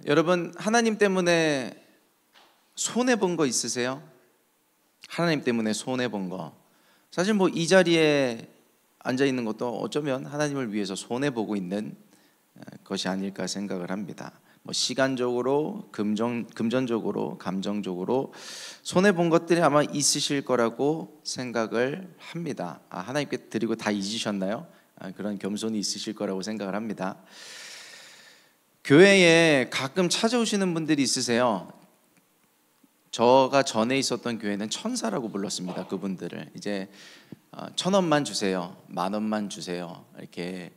여러분, 하나님 때문에 손해본 거 있으세요? 하나님 때문에 손해본 거. 사실 뭐 이 자리에 앉아 있는 것도 어쩌면 하나님을 위해서 손해보고 있는 것이 아닐까 생각을 합니다. 뭐 시간적으로, 금전적으로, 감정적으로 손해본 것들이 아마 있으실 거라고 생각을 합니다. 하나님께 드리고 다 잊으셨나요? 그런 겸손이 있으실 거라고 생각을 합니다. 교회에 가끔 찾아오시는 분들이 있으세요. 저가 전에 있었던 교회는 천사라고 불렀습니다. 그분들을 이제 1,000원만 주세요, 10,000원만 주세요, 이렇게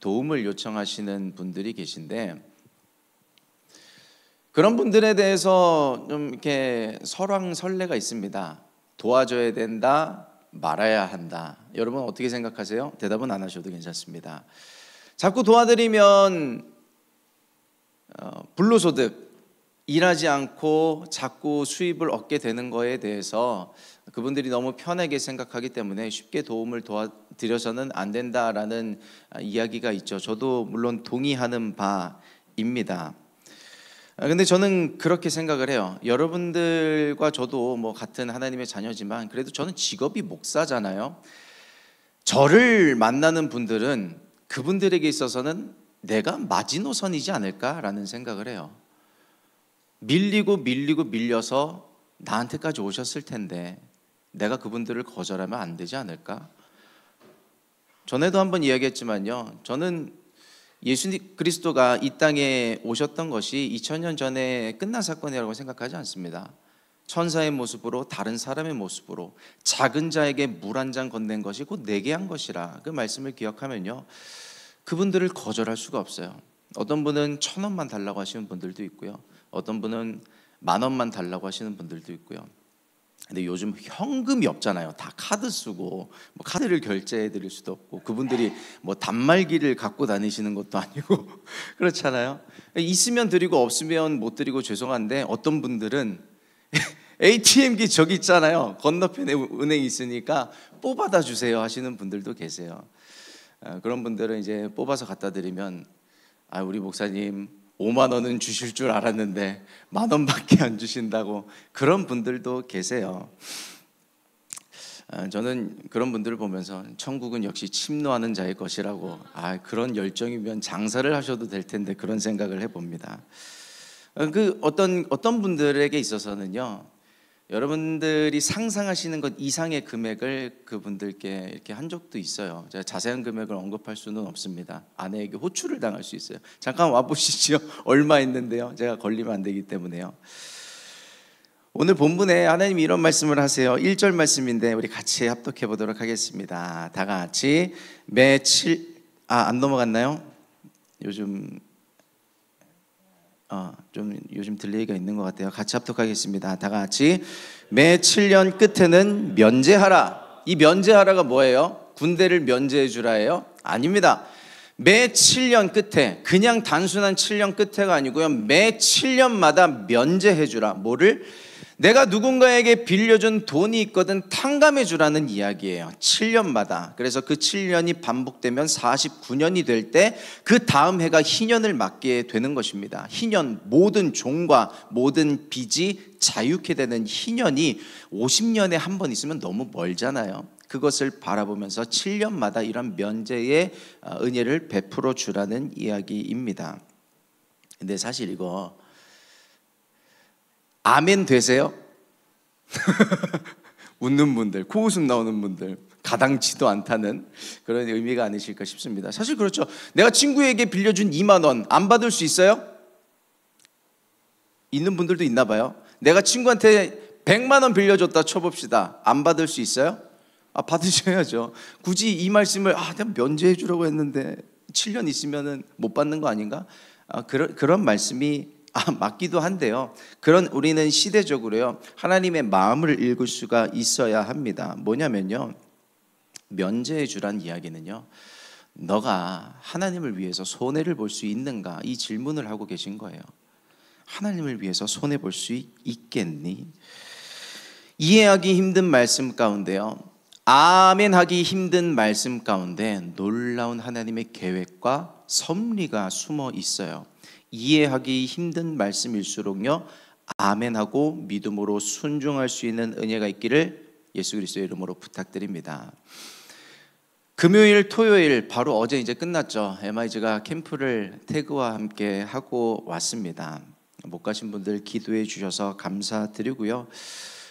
도움을 요청하시는 분들이 계신데, 그런 분들에 대해서 좀 이렇게 설왕설래가 있습니다. 도와줘야 된다, 말아야 한다. 여러분 어떻게 생각하세요? 대답은 안 하셔도 괜찮습니다. 자꾸 도와드리면 불로소득, 일하지 않고 자꾸 수입을 얻게 되는 거에 대해서 그분들이 너무 편하게 생각하기 때문에 쉽게 도움을 도와드려서는 안 된다라는 이야기가 있죠. 저도 물론 동의하는 바입니다. 근데 저는 그렇게 생각을 해요. 여러분들과 저도 뭐 같은 하나님의 자녀지만 그래도 저는 직업이 목사잖아요. 저를 만나는 분들은 그분들에게 있어서는 내가 마지노선이지 않을까라는 생각을 해요. 밀려서 나한테까지 오셨을 텐데 내가 그분들을 거절하면 안 되지 않을까? 전에도 한번 이야기했지만요, 저는 예수 그리스도가 이 땅에 오셨던 것이 2000년 전에 끝난 사건이라고 생각하지 않습니다. 천사의 모습으로, 다른 사람의 모습으로 작은 자에게 물 한 잔 건넨 것이 곧 내게 한 것이라, 그 말씀을 기억하면요, 그분들을 거절할 수가 없어요. 어떤 분은 1,000원만 달라고 하시는 분들도 있고요, 어떤 분은 10,000원만 달라고 하시는 분들도 있고요. 근데 요즘 현금이 없잖아요. 다 카드 쓰고, 뭐 카드를 결제해 드릴 수도 없고, 그분들이 뭐 단말기를 갖고 다니시는 것도 아니고 그렇잖아요. 있으면 드리고 없으면 못 드리고 죄송한데, 어떤 분들은 ATM기 저기 있잖아요, 건너편에 은행이 있으니까 뽑아다 주세요 하시는 분들도 계세요. 그런 분들은 이제 뽑아서 갖다 드리면, 우리 목사님 5만 원은 주실 줄 알았는데 10,000원밖에 안 주신다고, 그런 분들도 계세요. 저는 그런 분들을 보면서 천국은 역시 침노하는 자의 것이라고, 그런 열정이면 장사를 하셔도 될 텐데, 그런 생각을 해봅니다. 그 어떤 분들에게 있어서는요, 여러분들이 상상하시는 것 이상의 금액을 그분들께 이렇게 한 적도 있어요. 제가 자세한 금액을 언급할 수는 없습니다. 아내에게 호출을 당할 수 있어요. 잠깐 와보시죠. 얼마 있는데요. 제가 걸리면 안 되기 때문에요. 오늘 본문에 하나님이 이런 말씀을 하세요. 1절 말씀인데 우리 같이 합독해 보도록 하겠습니다. 다 같이. 안 넘어갔나요? 요즘 요즘 딜레이가 있는 것 같아요. 같이 합독하겠습니다. 다 같이. 매 7년 끝에는 면제하라. 이 면제하라가 뭐예요? 군대를 면제해 주라예요? 아닙니다. 매 7년 끝에, 그냥 단순한 7년 끝에가 아니고요, 매 7년마다 면제해 주라. 뭐를? 내가 누군가에게 빌려준 돈이 있거든 탕감해 주라는 이야기예요. 7년마다. 그래서 그 7년이 반복되면 49년이 될 때 그 다음 해가 희년을 맞게 되는 것입니다. 희년, 모든 종과 모든 빚이 자유케 되는 희년이 50년에 한 번 있으면 너무 멀잖아요. 그것을 바라보면서 7년마다 이런 면제의 은혜를 베풀어 주라는 이야기입니다. 근데 사실 이거 아멘 되세요? 웃는 분들, 코웃음 나오는 분들, 가당치도 않다는 그런 의미가 아니실까 싶습니다. 사실 그렇죠. 내가 친구에게 빌려준 2만 원 안 받을 수 있어요? 있는 분들도 있나 봐요. 내가 친구한테 100만 원 빌려줬다 쳐봅시다. 안 받을 수 있어요? 받으셔야죠. 굳이 이 말씀을 내가 면제해 주라고 했는데 7년 있으면은 못 받는 거 아닌가? 그런 말씀이 맞기도 한데요. 우리는 시대적으로요, 하나님의 마음을 읽을 수가 있어야 합니다. 뭐냐면요, 면제해 주란 이야기는요, 너가 하나님을 위해서 손해를 볼 수 있는가, 이 질문을 하고 계신 거예요. 하나님을 위해서 손해 볼 수 있겠니? 이해하기 힘든 말씀 가운데요, 아멘하기 힘든 말씀 가운데 놀라운 하나님의 계획과 섭리가 숨어 있어요. 이해하기 힘든 말씀일수록요 아멘하고 믿음으로 순종할 수 있는 은혜가 있기를 예수 그리스도의 이름으로 부탁드립니다. 금요일, 토요일 바로 어제 이제 끝났죠. MIG가 캠프를 태그와 함께 하고 왔습니다. 못 가신 분들 기도해 주셔서 감사드리고요.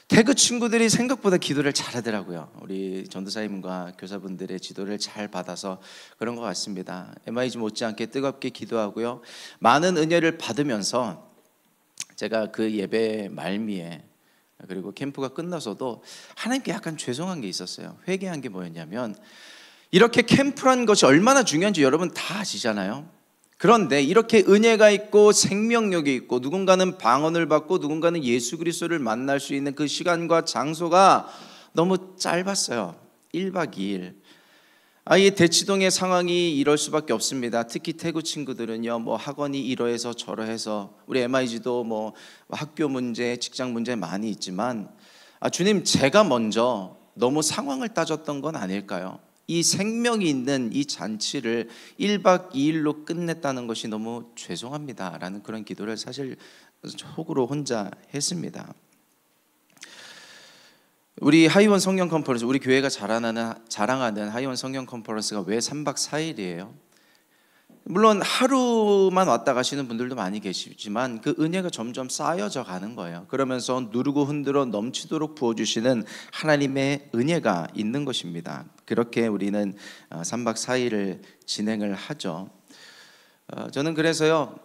태그 친구들이 생각보다 기도를 잘하더라고요. 우리 전도사님과 교사분들의 지도를 잘 받아서 그런 것 같습니다. MIG 못지않게 뜨겁게 기도하고요. 많은 은혜를 받으면서 제가 그 예배 말미에 그리고 캠프가 끝나서도 하나님께 약간 죄송한 게 있었어요. 회개한 게 뭐였냐면 이렇게 캠프란 것이 얼마나 중요한지 여러분 다 아시잖아요. 그런데 이렇게 은혜가 있고 생명력이 있고 누군가는 방언을 받고 누군가는 예수 그리스도를 만날 수 있는 그 시간과 장소가 너무 짧았어요. 1박 2일. 아예 대치동의 상황이 이럴 수밖에 없습니다. 특히 태구 친구들은요, 뭐 학원이 이러해서 저러해서 우리 MIG도 뭐 학교 문제, 직장 문제 많이 있지만 주님 제가 먼저 너무 상황을 따졌던 건 아닐까요? 이 생명이 있는 이 잔치를 1박 2일로 끝냈다는 것이 너무 죄송합니다 라는 그런 기도를 사실 속으로 혼자 했습니다. 우리 하이원 성령 컨퍼런스, 우리 교회가 자랑하는 하이원 성령 컨퍼런스가 왜 3박 4일이에요? 물론 하루만 왔다 가시는 분들도 많이 계시지만 그 은혜가 점점 쌓여져 가는 거예요. 그러면서 누르고 흔들어 넘치도록 부어주시는 하나님의 은혜가 있는 것입니다. 그렇게 우리는 3박 4일을 진행을 하죠. 저는 그래서요,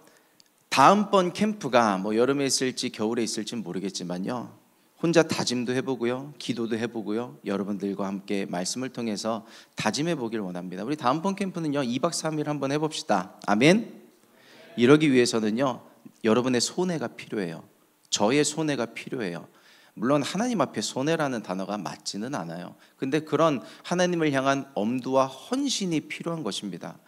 다음번 캠프가 뭐 여름에 있을지 겨울에 있을지 모르겠지만요, 혼자 다짐도 해보고요, 기도도 해보고요, 여러분들과 함께 말씀을 통해서 다짐해 보길 원합니다. 우리 다음번 캠프는요 2박 3일 한번 해봅시다. 아멘. 이러기 위해서는요 여러분의 손해가 필요해요. 저의 손해가 필요해요. 물론 하나님 앞에 손해라는 단어가 맞지는 않아요. 근데 그런 하나님을 향한 엄두와 헌신이 필요한 것입니다.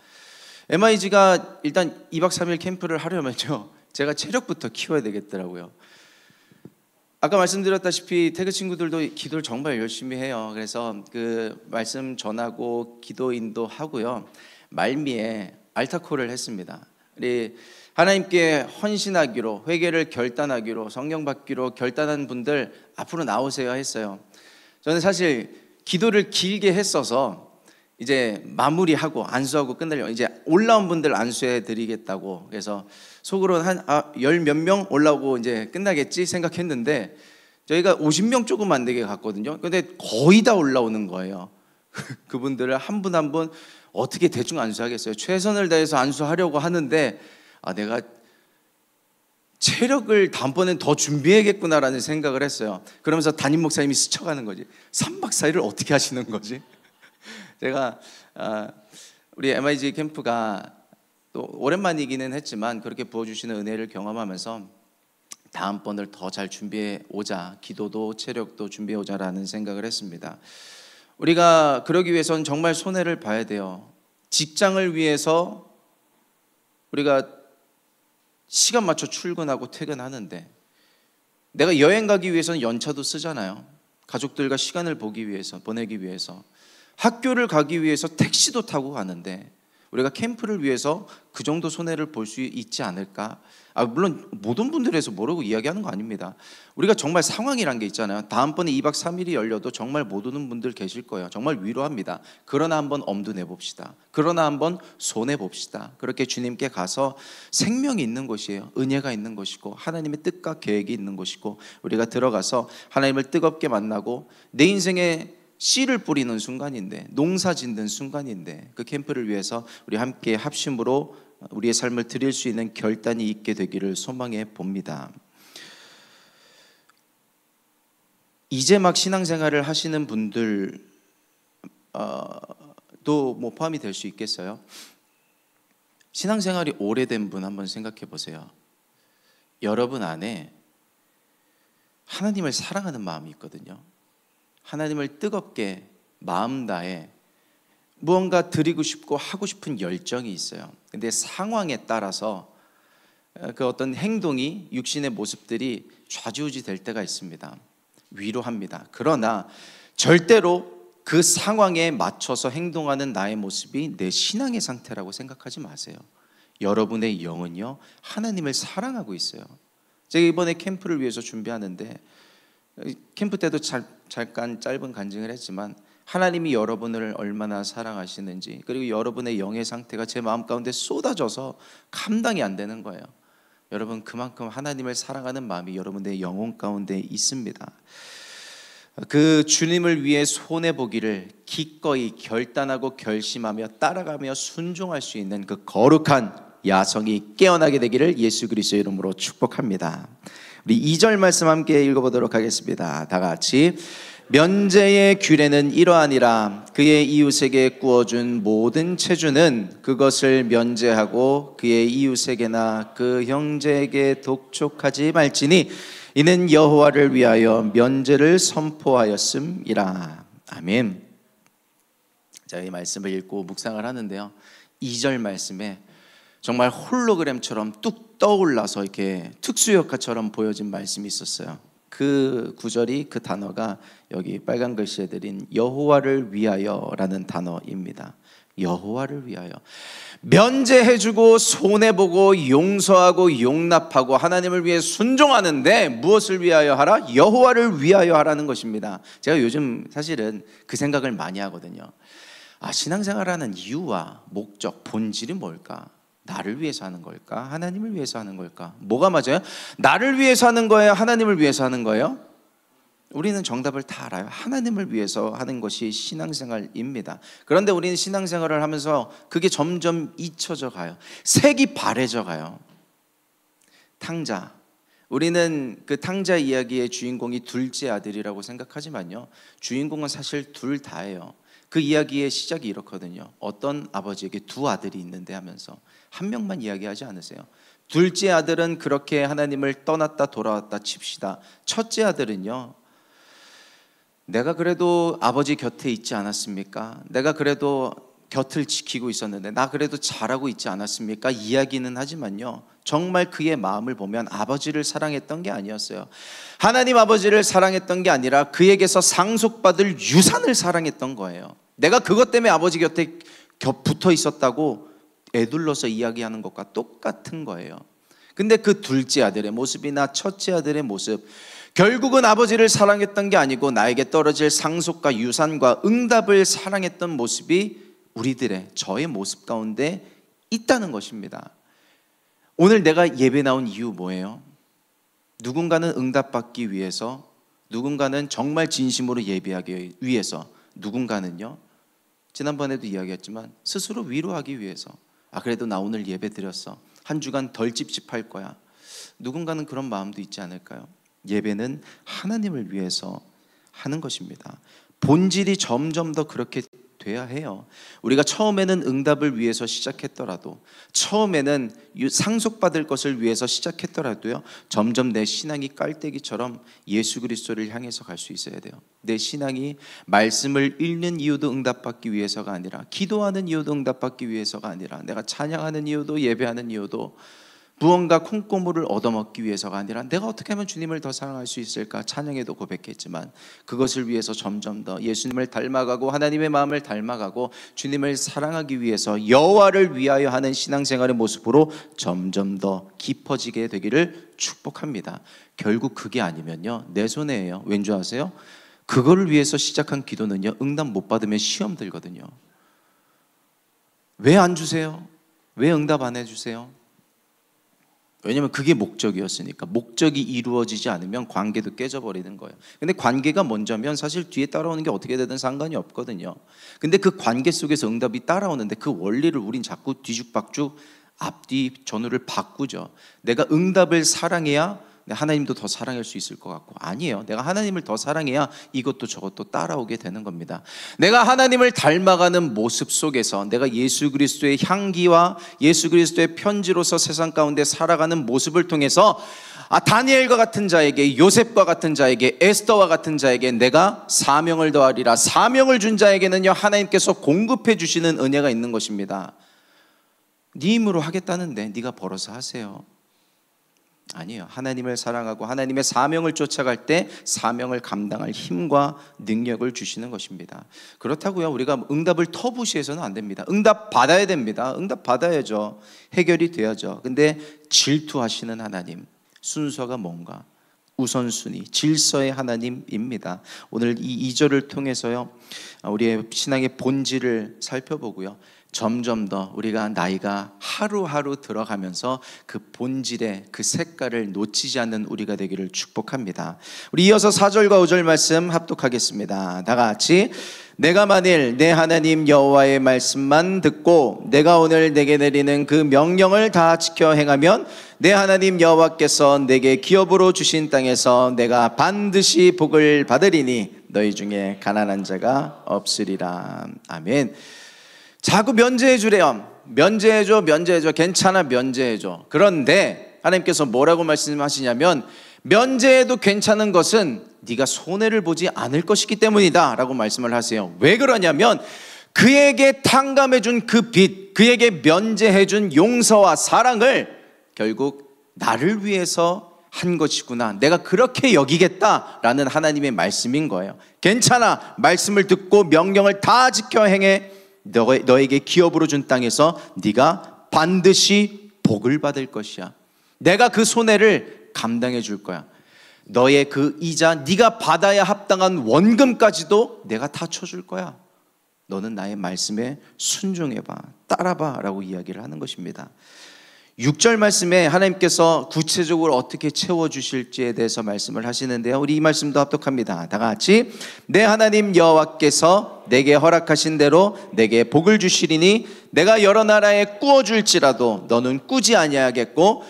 MIG가 일단 2박 3일 캠프를 하려면요 제가 체력부터 키워야 되겠더라고요. 아까 말씀드렸다시피 태그 친구들도 기도를 정말 열심히 해요. 그래서 그 말씀 전하고 기도 인도하고요, 말미에 알타콜을 했습니다. 우리 하나님께 헌신하기로, 회개를 결단하기로, 성령 받기로 결단한 분들 앞으로 나오세요 했어요. 저는 사실 기도를 길게 했어서 이제 마무리하고 안수하고 끝내려고, 이제 올라온 분들 안수해 드리겠다고, 그래서 속으로는 한 열 몇 명 올라오고 이제 끝나겠지 생각했는데 저희가 50명 조금 안 되게 갔거든요. 근데 거의 다 올라오는 거예요. 그분들을 한 분 한 분 어떻게 대충 안수하겠어요. 최선을 다해서 안수하려고 하는데 내가 체력을 다음번엔 더 준비해야겠구나라는 생각을 했어요. 그러면서 담임 목사님이 스쳐가는 거지. 3박 4일을 어떻게 하시는 거지? 제가 우리 MIG 캠프가 또 오랜만이기는 했지만 그렇게 부어주시는 은혜를 경험하면서 다음번을 더 잘 준비해 오자, 기도도 체력도 준비해 오자라는 생각을 했습니다. 우리가 그러기 위해서는 정말 손해를 봐야 돼요. 직장을 위해서 우리가 시간 맞춰 출근하고 퇴근하는데, 내가 여행 가기 위해서는 연차도 쓰잖아요. 가족들과 시간을 보내기 위해서, 학교를 가기 위해서 택시도 타고 가는데 우리가 캠프를 위해서 그 정도 손해를 볼 수 있지 않을까? 물론 모든 분들에서 모르고 이야기하는 거 아닙니다. 우리가 정말 상황이란 게 있잖아요. 다음번에 2박 3일이 열려도 정말 못 오는 분들 계실 거예요. 정말 위로합니다. 그러나 한번 엄두 내봅시다. 그러나 한번 손해봅시다. 그렇게 주님께 가서 생명이 있는 곳이에요. 은혜가 있는 곳이고 하나님의 뜻과 계획이 있는 곳이고, 우리가 들어가서 하나님을 뜨겁게 만나고 내 인생에 씨를 뿌리는 순간인데, 농사 짓는 순간인데, 그 캠프를 위해서 우리 함께 합심으로 우리의 삶을 드릴 수 있는 결단이 있게 되기를 소망해 봅니다. 이제 막 신앙생활을 하시는 분들도 뭐 포함이 될 수 있겠어요? 신앙생활이 오래된 분 한번 생각해 보세요. 여러분 안에 하나님을 사랑하는 마음이 있거든요. 하나님을 뜨겁게 마음 다해 무언가 드리고 싶고 하고 싶은 열정이 있어요. 근데 상황에 따라서 그 어떤 행동이, 육신의 모습들이 좌지우지 될 때가 있습니다. 위로합니다. 그러나 절대로 그 상황에 맞춰서 행동하는 나의 모습이 내 신앙의 상태라고 생각하지 마세요. 여러분의 영은요 하나님을 사랑하고 있어요. 제가 이번에 캠프를 위해서 준비하는데 캠프 때도 잠깐 짧은 간증을 했지만 하나님이 여러분을 얼마나 사랑하시는지, 그리고 여러분의 영의 상태가 제 마음 가운데 쏟아져서 감당이 안 되는 거예요. 여러분, 그만큼 하나님을 사랑하는 마음이 여러분의 영혼 가운데 있습니다. 그 주님을 위해 손해보기를 기꺼이 결단하고 결심하며 따라가며 순종할 수 있는 그 거룩한 야성이 깨어나게 되기를 예수 그리스도의 이름으로 축복합니다. 우리 2절 말씀 함께 읽어보도록 하겠습니다. 다 같이. 면제의 규례는 이러하니라. 그의 이웃에게 구워준 모든 체주는 그것을 면제하고 그의 이웃에게나 그 형제에게 독촉하지 말지니 이는 여호와를 위하여 면제를 선포하였음이라. 아멘. 자, 이 말씀을 읽고 묵상을 하는데요, 2절 말씀에 정말 홀로그램처럼 뚝 떠올라서 이렇게 특수효과처럼 보여진 말씀이 있었어요. 그 구절이, 그 단어가 여기 빨간 글씨에 드린 여호와를 위하여라는 단어입니다. 여호와를 위하여. 면제해주고 손해보고 용서하고 용납하고 하나님을 위해 순종하는데 무엇을 위하여 하라? 여호와를 위하여 하라는 것입니다. 제가 요즘 사실은 그 생각을 많이 하거든요. 신앙생활하는 이유와 목적, 본질이 뭘까? 나를 위해서 하는 걸까? 하나님을 위해서 하는 걸까? 뭐가 맞아요? 나를 위해서 하는 거예요? 하나님을 위해서 하는 거예요? 우리는 정답을 다 알아요. 하나님을 위해서 하는 것이 신앙생활입니다. 그런데 우리는 신앙생활을 하면서 그게 점점 잊혀져 가요. 색이 바래져 가요. 탕자. 우리는 그 탕자 이야기의 주인공이 둘째 아들이라고 생각하지만요, 주인공은 사실 둘 다예요. 그 이야기의 시작이 이렇거든요. 어떤 아버지에게 두 아들이 있는데 하면서 한 명만 이야기하지 않으세요. 둘째 아들은 그렇게 하나님을 떠났다 돌아왔다 칩시다. 첫째 아들은요, 내가 그래도 아버지 곁에 있지 않았습니까? 내가 그래도 곁을 지키고 있었는데 나 그래도 잘하고 있지 않았습니까? 이야기는 하지만요, 정말 그의 마음을 보면 아버지를 사랑했던 게 아니었어요. 하나님 아버지를 사랑했던 게 아니라 그에게서 상속받을 유산을 사랑했던 거예요. 내가 그것 때문에 아버지 곁에 붙어 있었다고 애둘러서 이야기하는 것과 똑같은 거예요. 근데 그 둘째 아들의 모습이나 첫째 아들의 모습, 결국은 아버지를 사랑했던 게 아니고 나에게 떨어질 상속과 유산과 응답을 사랑했던 모습이 우리들의, 저의 모습 가운데 있다는 것입니다. 오늘 내가 예배 나온 이유 뭐예요? 누군가는 응답받기 위해서, 누군가는 정말 진심으로 예배하기 위해서, 누군가는요, 지난번에도 이야기했지만 스스로 위로하기 위해서. 그래도 나 오늘 예배 드렸어, 한 주간 덜 찝찝할 거야. 누군가는 그런 마음도 있지 않을까요? 예배는 하나님을 위해서 하는 것입니다. 본질이 점점 더 그렇게 돼야 해요. 우리가 처음에는 응답을 위해서 시작했더라도, 처음에는 상속받을 것을 위해서 시작했더라도요, 점점 내 신앙이 깔때기처럼 예수 그리스도를 향해서 갈 수 있어야 돼요. 내 신앙이 말씀을 읽는 이유도 응답받기 위해서가 아니라, 기도하는 이유도 응답받기 위해서가 아니라, 내가 찬양하는 이유도, 예배하는 이유도 무언가 콩고물을 얻어먹기 위해서가 아니라, 내가 어떻게 하면 주님을 더 사랑할 수 있을까? 찬양에도 고백했지만 그것을 위해서 점점 더 예수님을 닮아가고 하나님의 마음을 닮아가고 주님을 사랑하기 위해서 여호와를 위하여 하는 신앙생활의 모습으로 점점 더 깊어지게 되기를 축복합니다. 결국 그게 아니면요, 내 손해예요. 왠 줄 아세요? 그거를 위해서 시작한 기도는요, 응답 못 받으면 시험 들거든요. 왜 안 주세요? 왜 응답 안 해주세요? 왜냐면 그게 목적이었으니까. 목적이 이루어지지 않으면 관계도 깨져버리는 거예요. 근데 관계가 먼저면 사실 뒤에 따라오는 게 어떻게 되든 상관이 없거든요. 근데 그 관계 속에서 응답이 따라오는데 그 원리를 우린 자꾸 뒤죽박죽 앞뒤 전후를 바꾸죠. 내가 응답을 사랑해야 하나님도 더 사랑할 수 있을 것 같고, 아니에요. 내가 하나님을 더 사랑해야 이것도 저것도 따라오게 되는 겁니다. 내가 하나님을 닮아가는 모습 속에서 내가 예수 그리스도의 향기와 예수 그리스도의 편지로서 세상 가운데 살아가는 모습을 통해서 다니엘과 같은 자에게, 요셉과 같은 자에게, 에스더와 같은 자에게 내가 사명을 더하리라. 사명을 준 자에게는요, 하나님께서 공급해 주시는 은혜가 있는 것입니다. 네 힘으로 하겠다는데 네가 벌어서 하세요. 아니에요. 하나님을 사랑하고 하나님의 사명을 쫓아갈 때 사명을 감당할 힘과 능력을 주시는 것입니다. 그렇다고요 우리가 응답을 터부시해서는 안 됩니다. 응답 받아야 됩니다. 응답 받아야죠. 해결이 돼야죠. 근데 질투하시는 하나님, 순서가 뭔가? 우선순위, 질서의 하나님입니다. 오늘 이 2절을 통해서요 우리의 신앙의 본질을 살펴보고요, 점점 더 우리가 나이가 하루하루 들어가면서 그 본질의 그 색깔을 놓치지 않는 우리가 되기를 축복합니다. 우리 이어서 4절과 5절 말씀 합독하겠습니다. 다 같이. 내가 만일 내 하나님 여호와의 말씀만 듣고 내가 오늘 내게 내리는 그 명령을 다 지켜 행하면 내 하나님 여호와께서 내게 기업으로 주신 땅에서 내가 반드시 복을 받으리니 너희 중에 가난한 자가 없으리라. 아멘. 자꾸 면제해 주래요. 면제해줘, 면제해줘, 괜찮아, 면제해줘. 그런데 하나님께서 뭐라고 말씀하시냐면, 면제해도 괜찮은 것은 네가 손해를 보지 않을 것이기 때문이다 라고 말씀을 하세요. 왜 그러냐면 그에게 탕감해 준 그 빚, 그에게 면제해 준 용서와 사랑을 결국 나를 위해서 한 것이구나, 내가 그렇게 여기겠다라는 하나님의 말씀인 거예요. 괜찮아, 말씀을 듣고 명령을 다 지켜 행해 너에게 기업으로 준 땅에서 네가 반드시 복을 받을 것이야. 내가 그 손해를 감당해 줄 거야. 너의 그 이자, 네가 받아야 합당한 원금까지도 내가 다 쳐줄 거야. 너는 나의 말씀에 순종해봐, 따라봐 라고 이야기를 하는 것입니다. 6절 말씀에 하나님께서 구체적으로 어떻게 채워주실지에 대해서 말씀을 하시는데요, 우리 이 말씀도 합독합니다. 다 같이. 내 하나님 여호와께서 내게 허락하신 대로 내게 복을 주시리니 내가 여러 나라에 꾸어줄지라도 너는 꾸지 아니하겠고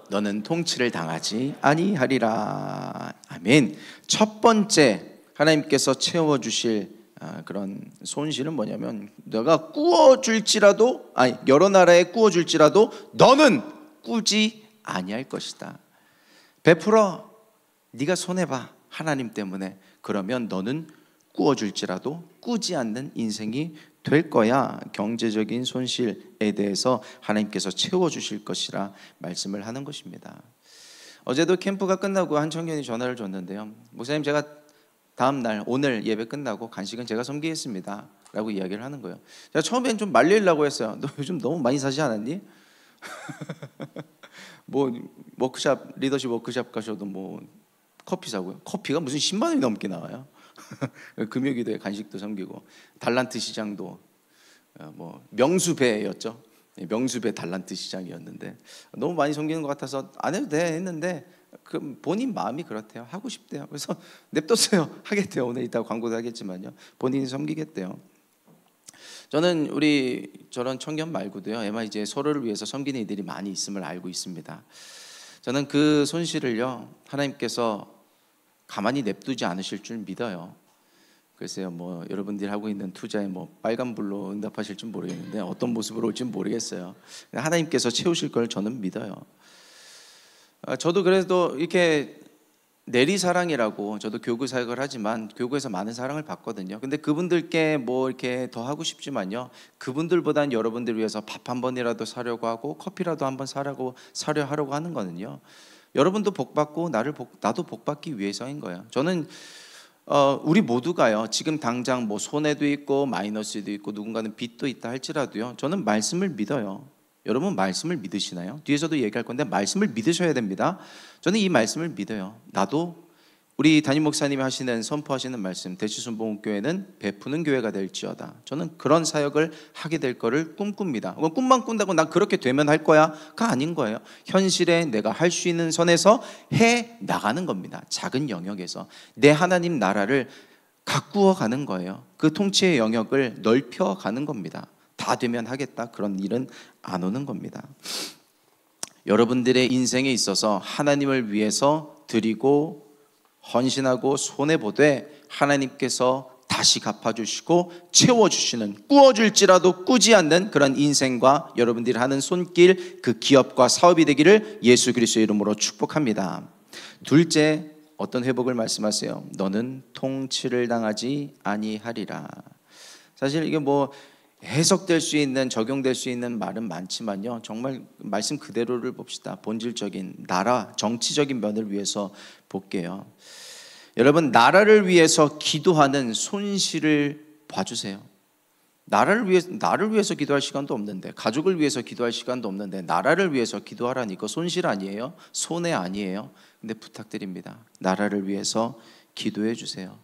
너는 통치를 당하지 아니하리라. 아멘. 첫 번째 하나님께서 채워주실 그런 손실은 뭐냐면, 내가 꾸어줄지라도, 여러 나라에 꾸어줄지라도 너는 꾸지 아니할 것이다. 베풀어, 네가 손해봐 하나님 때문에. 그러면 너는 꾸어줄지라도 꾸지 않는 인생이 될 거야. 경제적인 손실에 대해서 하나님께서 채워주실 것이라 말씀을 하는 것입니다. 어제도 캠프가 끝나고 한 청년이 전화를 줬는데요, 목사님 제가 다음 날 오늘 예배 끝나고 간식은 제가 섬기겠습니다 라고 이야기를 하는 거예요. 제가 처음엔 좀 말리려고 했어요. 너 요즘 너무 많이 사지 않았니? 뭐 워크샵, 리더십 워크샵 가셔도 뭐 커피 사고요. 커피가 무슨 10만 원이 넘게 나와요. 금요기도에 간식도 섬기고, 달란트 시장도 뭐 명수배였죠. 명수배 달란트 시장이었는데 너무 많이 섬기는 것 같아서 안 해도 돼 했는데, 그 본인 마음이 그렇대요. 하고 싶대요. 그래서 냅뒀어요. 하겠대요. 오늘 이따 광고도 하겠지만요, 본인이 섬기겠대요. 저는 우리 저런 청년 말고도요, 아마 이제 서로를 위해서 섬기는 이들이 많이 있음을 알고 있습니다. 저는 그 손실을요 하나님께서 가만히 냅두지 않으실 줄 믿어요. 글쎄요, 뭐 여러분들이 하고 있는 투자에 뭐 빨간불로 응답하실 줄 모르겠는데 어떤 모습으로 올지 모르겠어요. 하나님께서 채우실 걸 저는 믿어요. 저도 그래도 이렇게 내리사랑이라고, 저도 교구 사역을 하지만 교구에서 많은 사랑을 받거든요. 근데 그분들께 뭐 이렇게 더 하고 싶지만요, 그분들보단 여러분들 위해서 밥 한 번이라도 사려고 하고 커피라도 한번 사려 하려고 하는 거는요, 여러분도 복받고 나도 복받기 위해서인 거예요. 저는 우리 모두가요, 지금 당장 뭐 손해도 있고 마이너스도 있고 누군가는 빚도 있다 할지라도요, 저는 말씀을 믿어요. 여러분 말씀을 믿으시나요? 뒤에서도 얘기할 건데 말씀을 믿으셔야 됩니다. 저는 이 말씀을 믿어요. 나도 우리 담임 목사님이 하시는, 선포하시는 말씀, 대치순복음교회는 베푸는 교회가 될지어다. 저는 그런 사역을 하게 될 거를 꿈꿉니다. 꿈만 꾼다고 난 그렇게 되면 할 거야가 아닌 거예요. 현실에 내가 할 수 있는 선에서 해 나가는 겁니다. 작은 영역에서 내 하나님 나라를 가꾸어 가는 거예요. 그 통치의 영역을 넓혀 가는 겁니다. 다 되면 하겠다, 그런 일은 안 오는 겁니다. 여러분들의 인생에 있어서 하나님을 위해서 드리고 헌신하고 손해보되 하나님께서 다시 갚아주시고 채워주시는, 꾸어줄지라도 꾸지 않는 그런 인생과 여러분들이 하는 손길, 그 기업과 사업이 되기를 예수 그리스도의 이름으로 축복합니다. 둘째, 어떤 회복을 말씀하세요? 너는 통치를 당하지 아니하리라. 사실 이게 뭐 해석될 수 있는, 적용될 수 있는 말은 많지만요, 정말 말씀 그대로를 봅시다. 본질적인 나라, 정치적인 면을 위해서 볼게요. 여러분, 나라를 위해서 기도하는 손실을 봐주세요. 나를 위해서 기도할 시간도 없는데, 가족을 위해서 기도할 시간도 없는데 나라를 위해서 기도하라니 이거 손실 아니에요? 손해 아니에요? 근데 부탁드립니다. 나라를 위해서 기도해 주세요.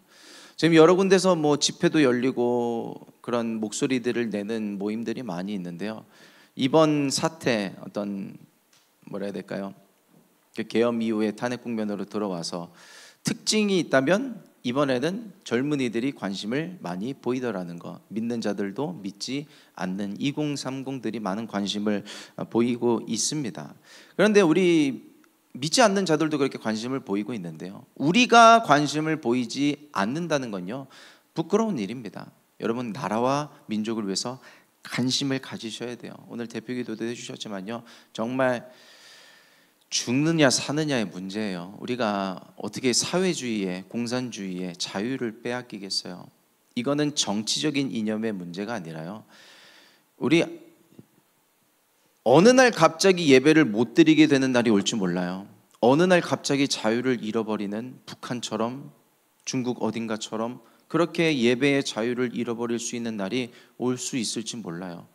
지금 여러 군데서 뭐 집회도 열리고 그런 목소리들을 내는 모임들이 많이 있는데요, 이번 사태, 어떤 뭐라 해야 될까요? 계엄 이후에 탄핵 국면으로 들어와서 특징이 있다면 이번에는 젊은이들이 관심을 많이 보이더라는 거, 믿는 자들도 믿지 않는 2030들이 많은 관심을 보이고 있습니다. 그런데 우리 믿지 않는 자들도 그렇게 관심을 보이고 있는데요, 우리가 관심을 보이지 않는다는 건요, 부끄러운 일입니다. 여러분, 나라와 민족을 위해서 관심을 가지셔야 돼요. 오늘 대표기도도 해주셨지만요, 정말 죽느냐 사느냐의 문제예요. 우리가 어떻게 사회주의에, 공산주의에 자유를 빼앗기겠어요? 이거는 정치적인 이념의 문제가 아니라요, 우리 어느 날 갑자기 예배를 못 드리게 되는 날이 올지 몰라요. 어느 날 갑자기 자유를 잃어버리는 북한처럼, 중국 어딘가처럼 그렇게 예배의 자유를 잃어버릴 수 있는 날이 올 수 있을지 몰라요.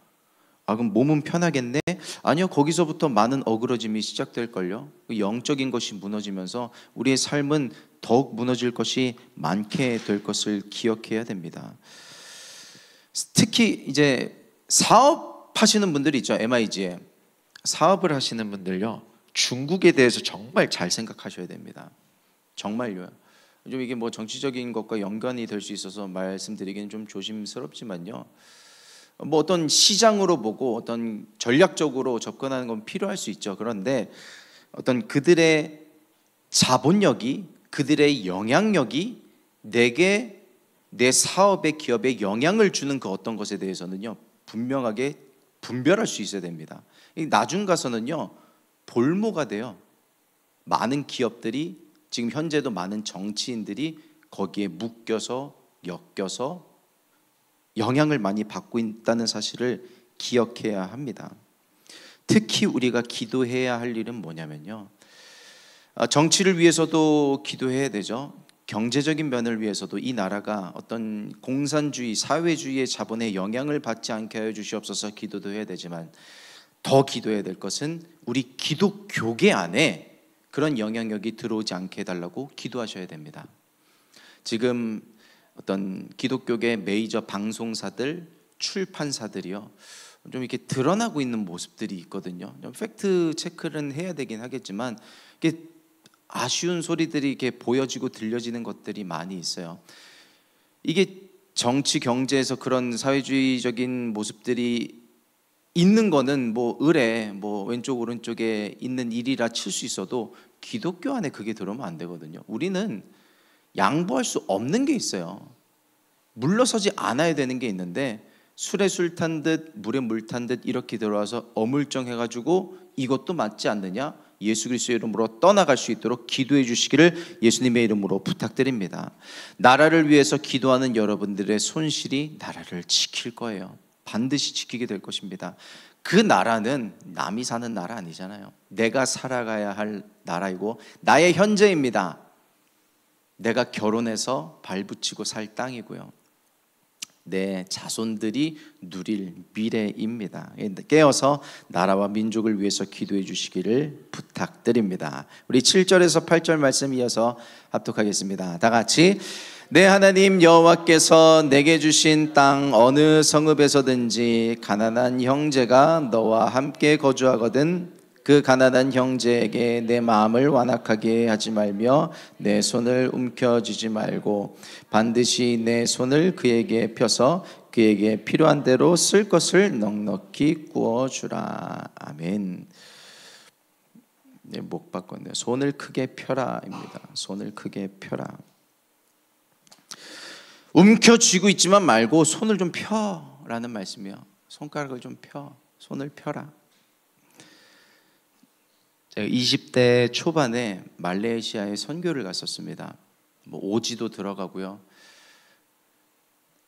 그럼 몸은 편하겠네? 아니요, 거기서부터 많은 어그러짐이 시작될걸요. 영적인 것이 무너지면서 우리의 삶은 더욱 무너질 것이 많게 될 것을 기억해야 됩니다. 특히 이제 사업하시는 분들이 있죠. MIG에 사업을 하시는 분들요, 중국에 대해서 정말 잘 생각하셔야 됩니다. 정말요. 좀 이게 뭐 정치적인 것과 연관이 될 수 있어서 말씀드리기는 좀 조심스럽지만요, 뭐 어떤 시장으로 보고 어떤 전략적으로 접근하는 건 필요할 수 있죠. 그런데 어떤 그들의 자본력이, 그들의 영향력이 내게, 내 사업에, 기업에 영향을 주는 그 어떤 것에 대해서는요, 분명하게 분별할 수 있어야 됩니다. 나중 가서는요, 볼모가 돼요. 많은 기업들이, 지금 현재도 많은 정치인들이 거기에 묶여서, 엮여서 영향을 많이 받고 있다는 사실을 기억해야 합니다. 특히 우리가 기도해야 할 일은 뭐냐면요, 정치를 위해서도 기도해야 되죠. 경제적인 면을 위해서도 이 나라가 어떤 공산주의, 사회주의의 자본에 영향을 받지 않게 하여 주시옵소서 기도도 해야 되지만, 더 기도해야 될 것은 우리 기독교계 안에 그런 영향력이 들어오지 않게 해달라고 기도하셔야 됩니다. 지금 어떤 기독교계 메이저 방송사들, 출판사들이요, 좀 이렇게 드러나고 있는 모습들이 있거든요. 좀 팩트 체크는 해야 되긴 하겠지만, 이게 아쉬운 소리들이 이렇게 보여지고 들려지는 것들이 많이 있어요. 이게 정치, 경제에서 그런 사회주의적인 모습들이 있는 거는 뭐 을에 뭐 왼쪽 오른쪽에 있는 일이라 칠 수 있어도 기독교 안에 그게 들어오면 안 되거든요. 우리는 양보할 수 없는 게 있어요. 물러서지 않아야 되는 게 있는데, 술에 술 탄 듯 물에 물 탄 듯 이렇게 들어와서 어물쩡해가지고 이것도 맞지 않느냐, 예수 그리스도의 이름으로 떠나갈 수 있도록 기도해 주시기를 예수님의 이름으로 부탁드립니다. 나라를 위해서 기도하는 여러분들의 손실이 나라를 지킬 거예요. 반드시 지키게 될 것입니다. 그 나라는 남이 사는 나라 아니잖아요. 내가 살아가야 할 나라이고 나의 현재입니다. 내가 결혼해서 발붙이고 살 땅이고요, 내 자손들이 누릴 미래입니다. 깨어서 나라와 민족을 위해서 기도해 주시기를 부탁드립니다. 우리 7절에서 8절 말씀 이어서 합독하겠습니다. 다 같이. 내 하나님 여호와께서 내게 주신 땅 어느 성읍에서든지 가난한 형제가 너와 함께 거주하거든 그 가난한 형제에게 내 마음을 완악하게 하지 말며 내 손을 움켜쥐지 말고 반드시 내 손을 그에게 펴서 그에게 필요한 대로 쓸 것을 넉넉히 구워주라. 아멘. 목 바꿨네요. 손을 크게 펴라입니다. 손을 크게 펴라. 움켜쥐고 있지만 말고 손을 좀 펴라는 말씀이에요. 손가락을 좀 펴, 손을 펴라. 제가 20대 초반에 말레이시아에 선교를 갔었습니다. 뭐 오지도 들어가고요,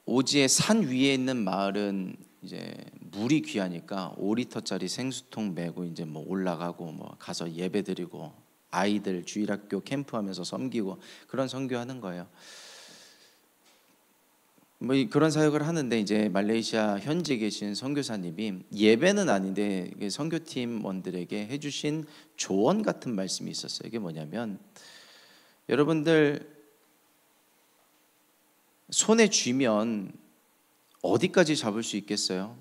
오지의 산 위에 있는 마을은 이제 물이 귀하니까 5리터짜리 생수통 메고 이제 뭐 올라가고 뭐 가서 예배드리고 아이들 주일학교 캠프하면서 섬기고 그런 선교하는 거예요. 뭐 그런 사역을 하는데 이제 말레이시아 현지에 계신 선교사님이 예배는 아닌데 선교팀원들에게 해주신 조언 같은 말씀이 있었어요. 이게 뭐냐면, 여러분들 손에 쥐면 어디까지 잡을 수 있겠어요?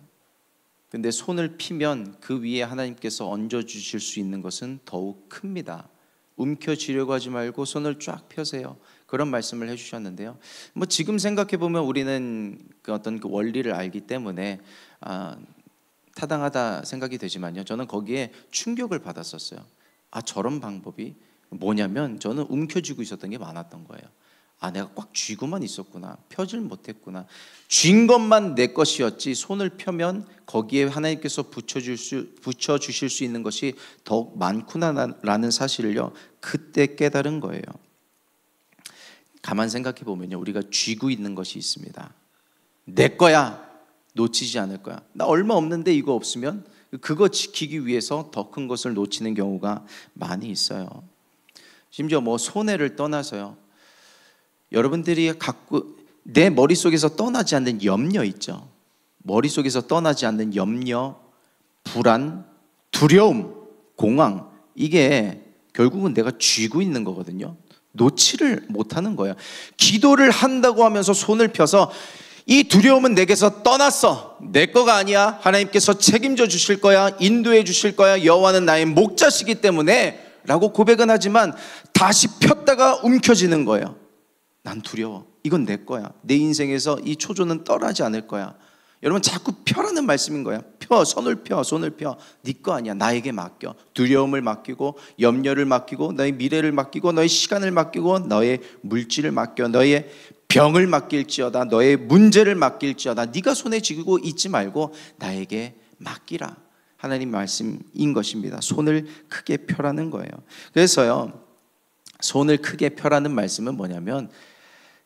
근데 손을 피면 그 위에 하나님께서 얹어주실 수 있는 것은 더욱 큽니다. 움켜쥐려고 하지 말고 손을 쫙 펴세요. 그런 말씀을 해주셨는데요. 뭐 지금 생각해 보면 우리는 그 어떤 그 원리를 알기 때문에 타당하다 생각이 되지만요. 저는 거기에 충격을 받았었어요. 저런 방법이 뭐냐면, 저는 움켜쥐고 있었던 게 많았던 거예요. 내가 꽉 쥐고만 있었구나. 펴질 못했구나. 쥔 것만 내 것이었지, 손을 펴면 거기에 하나님께서 붙여주실 수 있는 것이 더욱 많구나라는 사실을요, 그때 깨달은 거예요. 가만 생각해 보면요, 우리가 쥐고 있는 것이 있습니다. 내 거야, 놓치지 않을 거야. 나 얼마 없는데 이거 없으면 그거 지키기 위해서 더 큰 것을 놓치는 경우가 많이 있어요. 심지어 뭐 손해를 떠나서요, 여러분들이 갖고 내 머릿속에서 떠나지 않는 염려 있죠. 머릿속에서 떠나지 않는 염려, 불안, 두려움, 공황, 이게 결국은 내가 쥐고 있는 거거든요. 놓지를 못하는 거예요. 기도를 한다고 하면서 손을 펴서 이 두려움은 내게서 떠났어, 내 거가 아니야, 하나님께서 책임져 주실 거야, 인도해 주실 거야, 여호와는 나의 목자시기 때문에 라고 고백은 하지만 다시 폈다가 움켜쥐는 거예요. 난 두려워, 이건 내 거야, 내 인생에서 이 초조는 떠나지 않을 거야. 여러분, 자꾸 펴라는 말씀인 거야. 펴, 손을 펴, 손을 펴. 네 거 아니야, 나에게 맡겨. 두려움을 맡기고, 염려를 맡기고, 너의 미래를 맡기고, 너의 시간을 맡기고, 너의 물질을 맡겨, 너의 병을 맡길지어다, 너의 문제를 맡길지어다. 네가 손에 쥐고 있지 말고 나에게 맡기라. 하나님 말씀인 것입니다. 손을 크게 펴라는 거예요. 그래서요, 손을 크게 펴라는 말씀은 뭐냐면,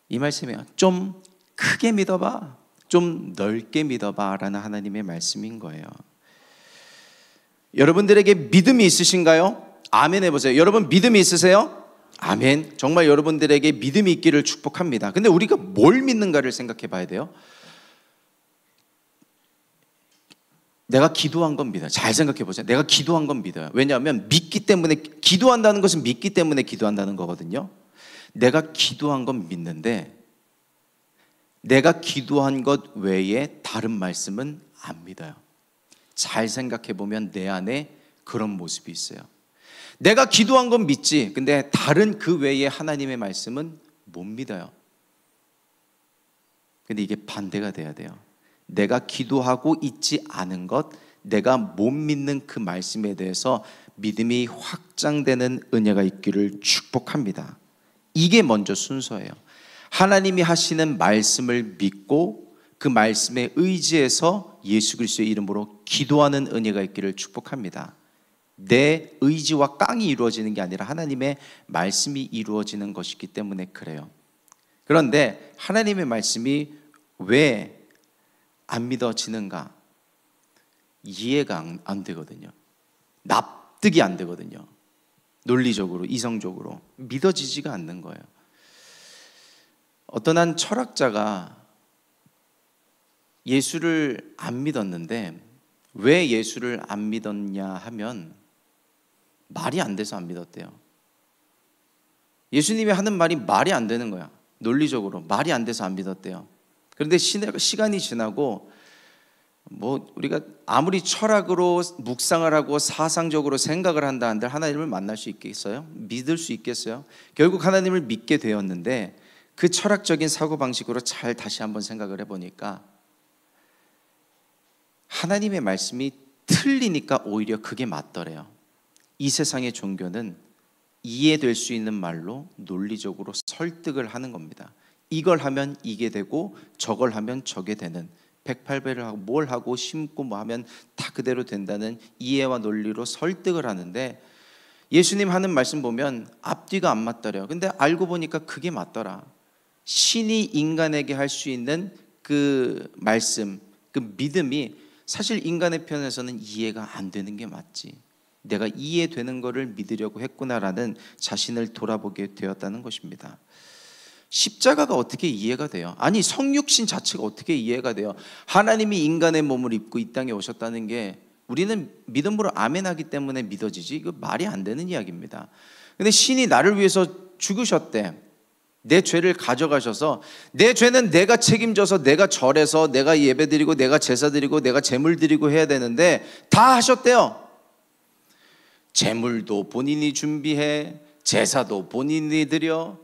이 말씀이에요. 좀 크게 믿어봐, 좀 넓게 믿어봐 라는 하나님의 말씀인 거예요. 여러분들에게 믿음이 있으신가요? 아멘 해보세요. 여러분, 믿음이 있으세요? 아멘. 정말 여러분들에게 믿음이 있기를 축복합니다. 근데 우리가 뭘 믿는가를 생각해 봐야 돼요. 내가 기도한 건 믿어요. 잘 생각해 보세요. 내가 기도한 건 믿어요. 왜냐하면 믿기 때문에, 기도한다는 것은 믿기 때문에 기도한다는 거거든요. 내가 기도한 건 믿는데, 내가 기도한 것 외에 다른 말씀은 안 믿어요. 잘 생각해 보면 내 안에 그런 모습이 있어요. 내가 기도한 건 믿지, 근데 다른 그 외에 하나님의 말씀은 못 믿어요. 근데 이게 반대가 돼야 돼요. 내가 기도하고 있지 않은 것, 내가 못 믿는 그 말씀에 대해서 믿음이 확장되는 은혜가 있기를 축복합니다. 이게 먼저 순서예요. 하나님이 하시는 말씀을 믿고 그 말씀에 의지해서 예수 그리스도의 이름으로 기도하는 은혜가 있기를 축복합니다. 내 의지와 깡이 이루어지는 게 아니라 하나님의 말씀이 이루어지는 것이기 때문에 그래요. 그런데 하나님의 말씀이 왜 안 믿어지는가? 이해가 안 되거든요. 납득이 안 되거든요. 논리적으로, 이성적으로 믿어지지가 않는 거예요. 어떤 한 철학자가 예수를 안 믿었는데, 왜 예수를 안 믿었냐 하면 말이 안 돼서 안 믿었대요. 예수님이 하는 말이 말이 안 되는 거야. 논리적으로 말이 안 돼서 안 믿었대요. 그런데 시간이 지나고, 뭐 우리가 아무리 철학으로 묵상을 하고 사상적으로 생각을 한다 한들 하나님을 만날 수 있겠어요? 믿을 수 있겠어요? 결국 하나님을 믿게 되었는데, 그 철학적인 사고방식으로 잘 다시 한번 생각을 해보니까 하나님의 말씀이 틀리니까 오히려 그게 맞더래요. 이 세상의 종교는 이해될 수 있는 말로 논리적으로 설득을 하는 겁니다. 이걸 하면 이게 되고 저걸 하면 저게 되는, 108배를 하고 뭘 하고 심고 뭐 하면 다 그대로 된다는 이해와 논리로 설득을 하는데, 예수님 하는 말씀 보면 앞뒤가 안 맞더래요. 근데 알고 보니까 그게 맞더라. 신이 인간에게 할 수 있는 그 말씀, 그 믿음이 사실 인간의 편에서는 이해가 안 되는 게 맞지. 내가 이해되는 거를 믿으려고 했구나라는 자신을 돌아보게 되었다는 것입니다. 십자가가 어떻게 이해가 돼요? 아니, 성육신 자체가 어떻게 이해가 돼요? 하나님이 인간의 몸을 입고 이 땅에 오셨다는 게 우리는 믿음으로 아멘하기 때문에 믿어지지, 이거 말이 안 되는 이야기입니다. 근데 신이 나를 위해서 죽으셨대. 내 죄를 가져가셔서, 내 죄는 내가 책임져서 내가 절해서 내가 예배드리고 내가 제사드리고 내가 제물드리고 해야 되는데 다 하셨대요. 제물도 본인이 준비해, 제사도 본인이 드려.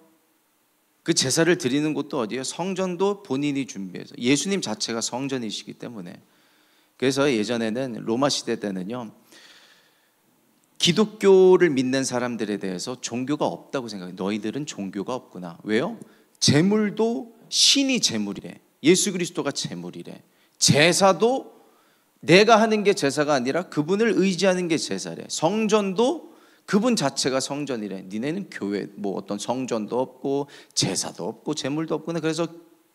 그 제사를 드리는 곳도 어디예요? 성전도 본인이 준비해서. 예수님 자체가 성전이시기 때문에. 그래서 예전에는 로마 시대 때는요, 기독교를 믿는 사람들에 대해서 종교가 없다고 생각해요. 너희들은 종교가 없구나. 왜요? 제물도 신이 제물이래. 예수 그리스도가 제물이래. 제사도 내가 하는 게 제사가 아니라 그분을 의지하는 게 제사래. 성전도 그분 자체가 성전이래. 니네는 교회, 뭐 어떤 성전도 없고 제사도 없고 제물도 없구나. 그래서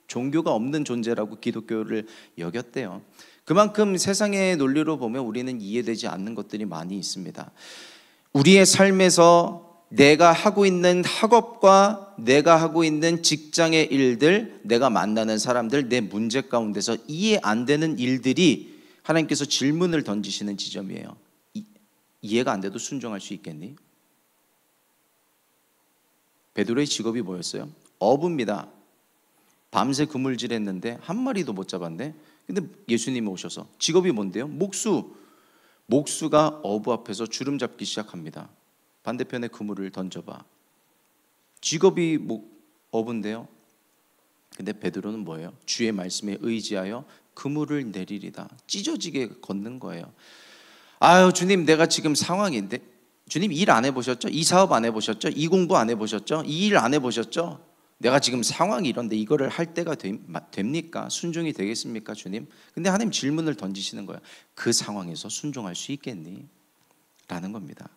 종교가 없는 존재라고 기독교를 여겼대요. 그만큼 세상의 논리로 보면 우리는 이해되지 않는 것들이 많이 있습니다. 우리의 삶에서 내가 하고 있는 학업과 내가 하고 있는 직장의 일들, 내가 만나는 사람들, 내 문제 가운데서 이해 안 되는 일들이 하나님께서 질문을 던지시는 지점이에요. 이해가 안 돼도 순종할 수 있겠니? 베드로의 직업이 뭐였어요? 어부입니다. 밤새 그물질했는데 한 마리도 못 잡았네. 근데 예수님이 오셔서, 직업이 뭔데요? 목수가 어부 앞에서 주름 잡기 시작합니다. 반대편에 그물을 던져봐. 직업이 어부인데요. 근데 베드로는 뭐예요? 주의 말씀에 의지하여 그물을 내리리다. 찢어지게 걷는 거예요. 아유, 주님, 내가 지금 상황인데. 주님, 일 안 해보셨죠? 이 사업 안 해보셨죠? 이 공부 안 해보셨죠? 이 일 안 해보셨죠? 내가 지금 상황이 이런데 이거를 할 때가 됩니까? 순종이 되겠습니까, 주님? 근데 하나님 질문을 던지시는 거예요. 그 상황에서 순종할 수 있겠니? 라는 겁니다.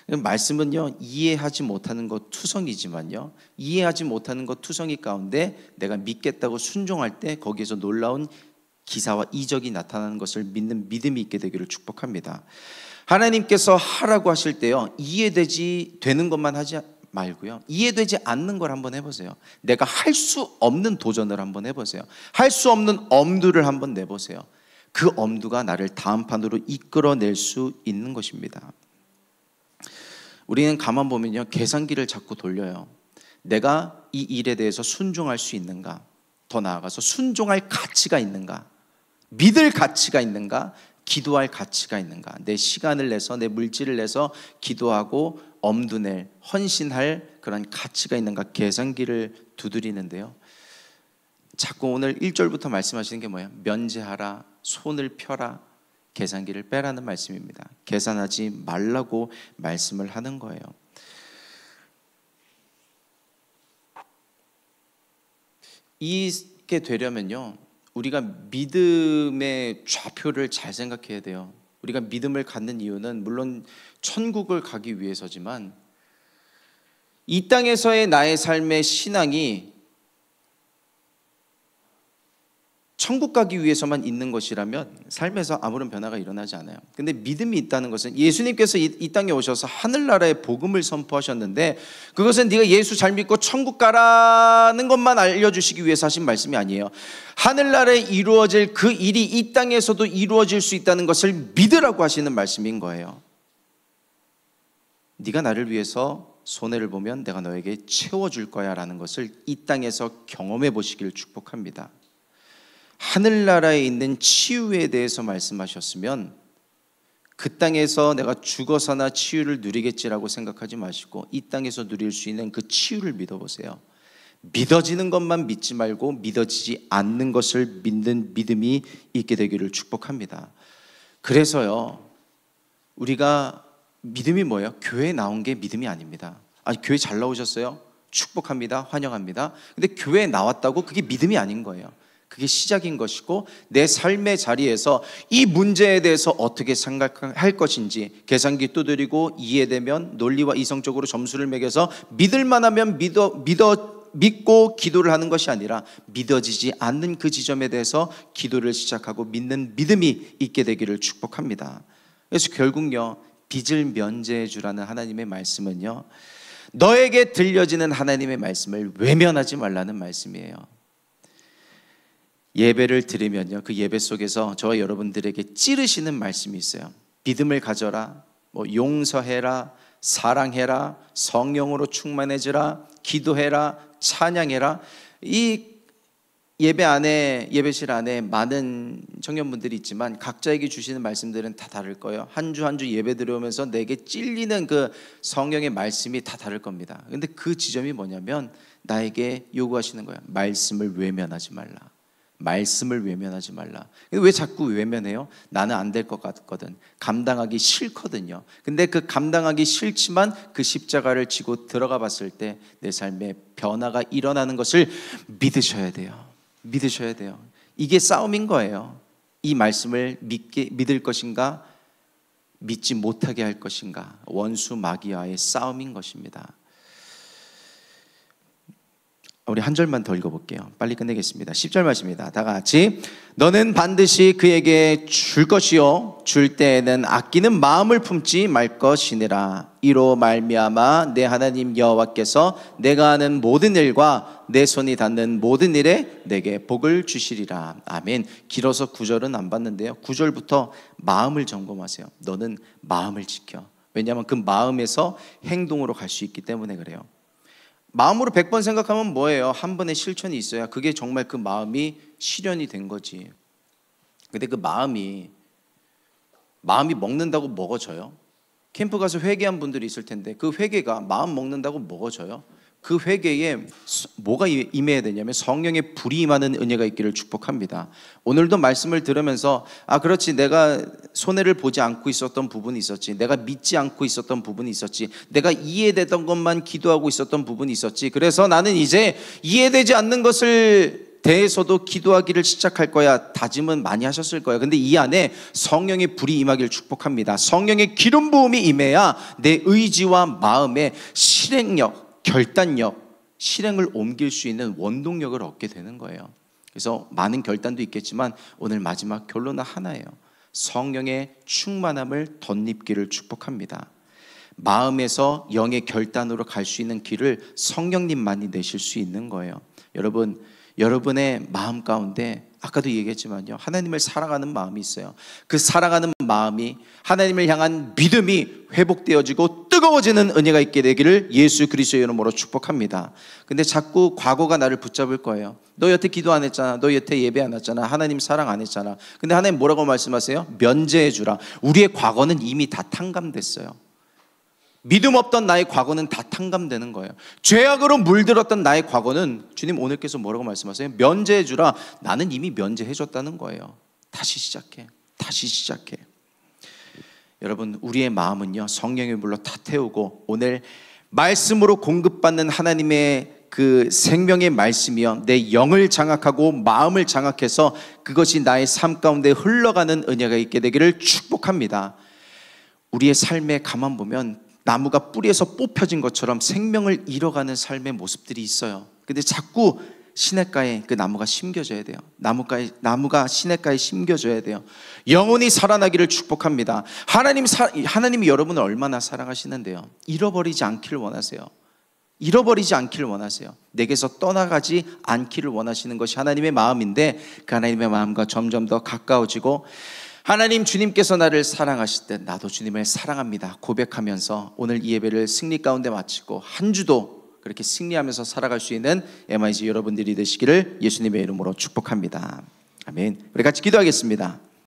말씀은요, 이해하지 못하는 것 투성이지만요, 이해하지 못하는 것 투성이 가운데 내가 믿겠다고 순종할 때 거기에서 놀라운 기사와 이적이 나타나는 것을 믿는 믿음이 있게 되기를 축복합니다. 하나님께서 하라고 하실 때요, 되는 것만 하지 말고요, 이해되지 않는 걸 한번 해보세요. 내가 할 수 없는 도전을 한번 해보세요. 할 수 없는 엄두를 한번 내보세요. 그 엄두가 나를 다음 판으로 이끌어낼 수 있는 것입니다. 우리는 가만 보면요, 계산기를 자꾸 돌려요. 내가 이 일에 대해서 순종할 수 있는가? 더 나아가서 순종할 가치가 있는가? 믿을 가치가 있는가? 기도할 가치가 있는가? 내 시간을 내서, 내 물질을 내서 기도하고 엄두낼, 헌신할 그런 가치가 있는가? 계산기를 두드리는데요, 자꾸 오늘 1절부터 말씀하시는 게 뭐예요? 면제하라, 손을 펴라, 계산기를 빼라는 말씀입니다. 계산하지 말라고 말씀을 하는 거예요. 이게 되려면요, 우리가 믿음의 좌표를 잘 생각해야 돼요. 우리가 믿음을 갖는 이유는 물론 천국을 가기 위해서지만, 이 땅에서의 나의 삶의 신앙이 천국 가기 위해서만 있는 것이라면 삶에서 아무런 변화가 일어나지 않아요. 근데 믿음이 있다는 것은, 예수님께서 이 땅에 오셔서 하늘나라의 복음을 선포하셨는데, 그것은 네가 예수 잘 믿고 천국 가라는 것만 알려주시기 위해서 하신 말씀이 아니에요. 하늘나라에 이루어질 그 일이 이 땅에서도 이루어질 수 있다는 것을 믿으라고 하시는 말씀인 거예요. 네가 나를 위해서 손해를 보면 내가 너에게 채워줄 거야 라는 것을 이 땅에서 경험해 보시기를 축복합니다. 하늘나라에 있는 치유에 대해서 말씀하셨으면 그 땅에서 내가 죽어서나 치유를 누리겠지라고 생각하지 마시고 이 땅에서 누릴 수 있는 그 치유를 믿어보세요. 믿어지는 것만 믿지 말고 믿어지지 않는 것을 믿는 믿음이 있게 되기를 축복합니다. 그래서요, 우리가 믿음이 뭐예요? 교회에 나온 게 믿음이 아닙니다. 아니, 교회 잘 나오셨어요? 축복합니다. 환영합니다. 근데 교회에 나왔다고 그게 믿음이 아닌 거예요. 그게 시작인 것이고, 내 삶의 자리에서 이 문제에 대해서 어떻게 생각할 것인지 계산기 두드리고, 이해되면 논리와 이성적으로 점수를 매겨서 믿을 만하면 믿고 기도를 하는 것이 아니라 믿어지지 않는 그 지점에 대해서 기도를 시작하고 믿는 믿음이 있게 되기를 축복합니다. 그래서 결국요, 빚을 면제해 주라는 하나님의 말씀은요, 너에게 들려지는 하나님의 말씀을 외면하지 말라는 말씀이에요. 예배를 드리면요, 그 예배 속에서 저와 여러분들에게 찌르시는 말씀이 있어요. 믿음을 가져라, 용서해라, 사랑해라, 성령으로 충만해지라, 기도해라, 찬양해라. 이 예배실 안에 많은 청년분들이 있지만 각자에게 주시는 말씀들은 다 다를 거예요. 한 주 한 주 예배 들어오면서 내게 찔리는 그 성령의 말씀이 다 다를 겁니다. 근데 그 지점이 뭐냐면 나에게 요구하시는 거예요. 말씀을 외면하지 말라. 말씀을 외면하지 말라. 왜 자꾸 외면해요? 나는 안 될 것 같거든. 감당하기 싫거든요. 근데 그 감당하기 싫지만 그 십자가를 지고 들어가 봤을 때 내 삶에 변화가 일어나는 것을 믿으셔야 돼요. 믿으셔야 돼요. 이게 싸움인 거예요. 이 말씀을 믿을 것인가, 믿지 못하게 할 것인가, 원수 마귀와의 싸움인 것입니다. 우리 한 절만 더 읽어볼게요. 빨리 끝내겠습니다. 10절 말씀입니다. 다 같이. 너는 반드시 그에게 줄 것이요 줄 때에는 아끼는 마음을 품지 말 것이니라. 이로 말미암아 내 하나님 여호와께서 내가 하는 모든 일과 내 손이 닿는 모든 일에 내게 복을 주시리라. 아멘. 길어서 9절은 안 봤는데요, 9절부터 마음을 점검하세요. 너는 마음을 지켜. 왜냐하면 그 마음에서 행동으로 갈 수 있기 때문에 그래요. 마음으로 100번 생각하면 뭐예요? 한 번의 실천이 있어야 그게 정말 그 마음이 실현이 된 거지. 근데 그 마음이 먹는다고 먹어져요? 캠프 가서 회개한 분들이 있을 텐데 그 회개가 마음 먹는다고 먹어져요? 그 회개에 뭐가 임해야 되냐면 성령의 불이 임하는 은혜가 있기를 축복합니다. 오늘도 말씀을 들으면서 그렇지, 내가 손해를 보지 않고 있었던 부분이 있었지, 내가 믿지 않고 있었던 부분이 있었지, 내가 이해되던 것만 기도하고 있었던 부분이 있었지, 그래서 나는 이제 이해되지 않는 것을 대해서도 기도하기를 시작할 거야. 다짐은 많이 하셨을 거예요. 근데 이 안에 성령의 불이 임하기를 축복합니다. 성령의 기름 부음이 임해야 내 의지와 마음의 실행력, 결단력, 실행을 옮길 수 있는 원동력을 얻게 되는 거예요. 그래서 많은 결단도 있겠지만 오늘 마지막 결론은 하나예요. 성령의 충만함을 덧입기를 축복합니다. 마음에서 영의 결단으로 갈 수 있는 길을 성령님만이 내실 수 있는 거예요. 여러분의 마음 가운데 아까도 얘기했지만요, 하나님을 사랑하는 마음이 있어요. 그 사랑하는 마음이 하나님을 향한 믿음이 회복되어지고 뜨거워지는 은혜가 있게 되기를 예수 그리스도의 이름으로 축복합니다. 근데 자꾸 과거가 나를 붙잡을 거예요. 너 여태 기도 안 했잖아, 너 여태 예배 안 했잖아, 하나님 사랑 안 했잖아. 근데 하나님 뭐라고 말씀하세요? 면제해 주라. 우리의 과거는 이미 다 탕감됐어요. 믿음 없던 나의 과거는 다 탕감되는 거예요. 죄악으로 물들었던 나의 과거는 주님 오늘께서 뭐라고 말씀하세요? 면제해 주라. 나는 이미 면제해 줬다는 거예요. 다시 시작해. 여러분, 우리의 마음은요, 성령의 불로 다 태우고 오늘 말씀으로 공급받는 하나님의 그 생명의 말씀이요, 내 영을 장악하고 마음을 장악해서 그것이 나의 삶 가운데 흘러가는 은혜가 있게 되기를 축복합니다. 우리의 삶에 가만 보면 나무가 뿌리에서 뽑혀진 것처럼 생명을 잃어가는 삶의 모습들이 있어요. 근데 자꾸 시냇가에 그 나무가 심겨져야 돼요. 나무가 시냇가에 심겨져야 돼요. 영혼이 살아나기를 축복합니다. 하나님이 여러분을 얼마나 사랑하시는데요, 잃어버리지 않기를 원하세요. 내게서 떠나가지 않기를 원하시는 것이 하나님의 마음인데, 그 하나님의 마음과 점점 더 가까워지고, 하나님, 주님께서 나를 사랑하실 때 나도 주님을 사랑합니다 고백하면서 오늘 이 예배를 승리 가운데 마치고 한 주도 그렇게 승리하면서 살아갈 수 있는 MIG 여러분들이 되시기를 예수님의 이름으로 축복합니다. 아멘. 우리 같이 기도하겠습니다.